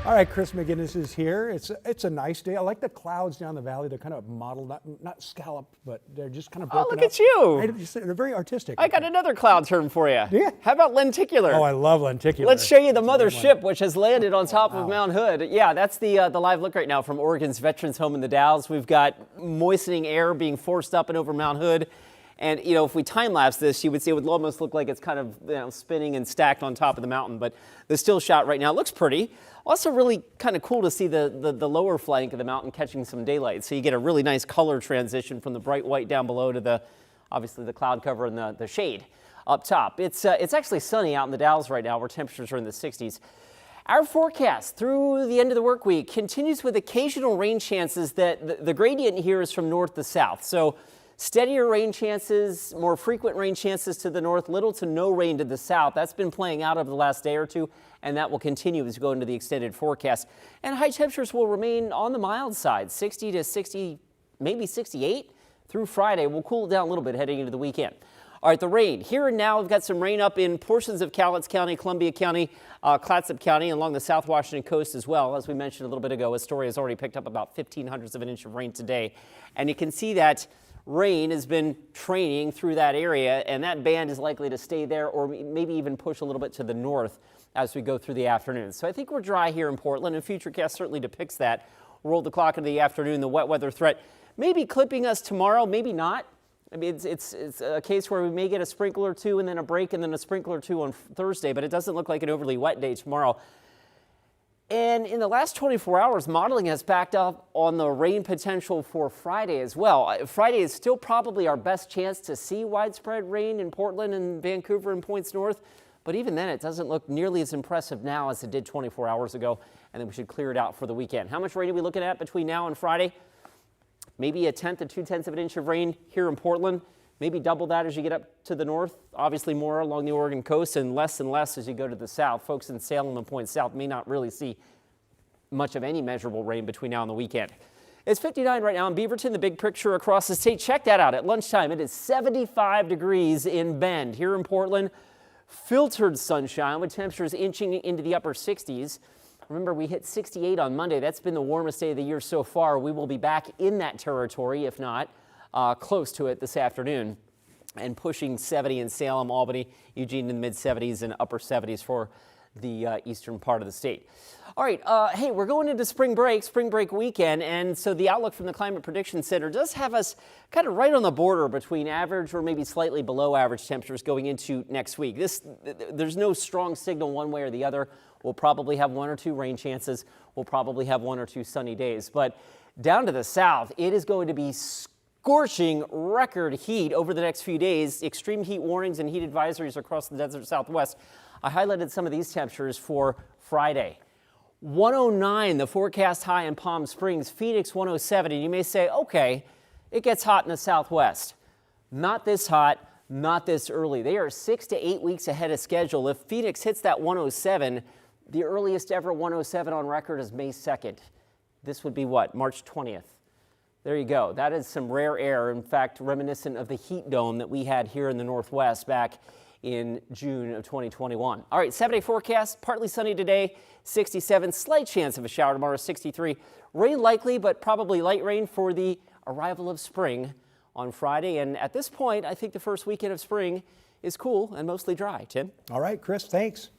All right, Chris McGinnis is here. It's a nice day. I like the clouds down the valley. They're kind of modeled, not scalloped, but they're just kind of broken Oh, look up. at you. Right? They're very artistic. I got another cloud term for you. Yeah. How about lenticular? Oh, I love lenticular. Let's show you the That's a good mothership, one. which has landed on top wow. of Mount Hood. Yeah, that's the live look right now from Oregon's Veterans Home in the Dalles. We've got moistening air being forced up and over Mount Hood. And, you know, if we time-lapse this, you would see it would almost look like it's kind of, you know, spinning and stacked on top of the mountain. But the still shot right now looks pretty. Also really kind of cool to see the lower flank of the mountain catching some daylight. So you get a really nice color transition from the bright white down below to the, obviously, the cloud cover and the shade up top. It's actually sunny out in the Dalles right now where temperatures are in the 60s. Our forecast through the end of the work week continues with occasional rain chances. That the gradient here is from north to south. So steadier rain chances, more frequent rain chances to the north, little to no rain to the south. That's been playing out over the last day or two, and that will continue as we go into the extended forecast. And high temperatures will remain on the mild side, 60 to 60, maybe 68 through Friday. We'll cool it down a little bit heading into the weekend. All right, the rain. Here and now, we've got some rain up in portions of Cowlitz County, Columbia County, Clatsop County, along the South Washington coast as well. As we mentioned a little bit ago, Astoria has already picked up about 1/1500ths of an inch of rain today. And you can see that rain has been training through that area, and that band is likely to stay there or maybe even push a little bit to the north as we go through the afternoon. So I think we're dry here in Portland, and Futurecast certainly depicts that. Roll the clock into the afternoon, the wet weather threat maybe clipping us tomorrow, maybe not. I mean, it's a case where we may get a sprinkle or two and then a break and then a sprinkle or two on Thursday, but it doesn't look like an overly wet day tomorrow. And in the last 24 hours, modeling has backed up on the rain potential for Friday as well. Friday is still probably our best chance to see widespread rain in Portland and Vancouver and points north. But even then, it doesn't look nearly as impressive now as it did 24 hours ago. And then we should clear it out for the weekend. How much rain are we looking at between now and Friday? Maybe 1/10 to 2/10 of an inch of rain here in Portland. Maybe double that as you get up to the north. Obviously more along the Oregon coast and less as you go to the south. Folks in Salem and points south may not really see much of any measurable rain between now and the weekend. It's 59 right now in Beaverton, the big picture across the state. Check that out at lunchtime. It is 75 degrees in Bend. Here in Portland, filtered sunshine with temperatures inching into the upper 60s. Remember, we hit 68 on Monday. That's been the warmest day of the year so far. We will be back in that territory, if not close to it this afternoon, and pushing 70 in Salem, Albany, Eugene in the mid-70s and upper 70s for the eastern part of the state. All right, hey, we're going into spring break weekend, and so the outlook from the Climate Prediction Center does have us kind of right on the border between average or maybe slightly below average temperatures going into next week. There's no strong signal one way or the other. We'll probably have 1 or 2 rain chances. We'll probably have 1 or 2 sunny days, but down to the south, it is going to be scorching record heat over the next few days. Extreme heat warnings and heat advisories across the desert Southwest. I highlighted some of these temperatures for Friday. 109, the forecast high in Palm Springs, Phoenix 107. And you may say, okay, it gets hot in the Southwest. Not this hot, not this early. They are 6 to 8 weeks ahead of schedule. If Phoenix hits that 107, the earliest ever 107 on record is May 2nd. This would be what, March 20th? There you go. That is some rare air, in fact, reminiscent of the heat dome that we had here in the Northwest back in June of 2021. All right, 7-day forecast, partly sunny today, 67, slight chance of a shower tomorrow, 63. Rain likely, but probably light rain for the arrival of spring on Friday. And at this point, I think the first weekend of spring is cool and mostly dry. Tim? All right, Chris, thanks.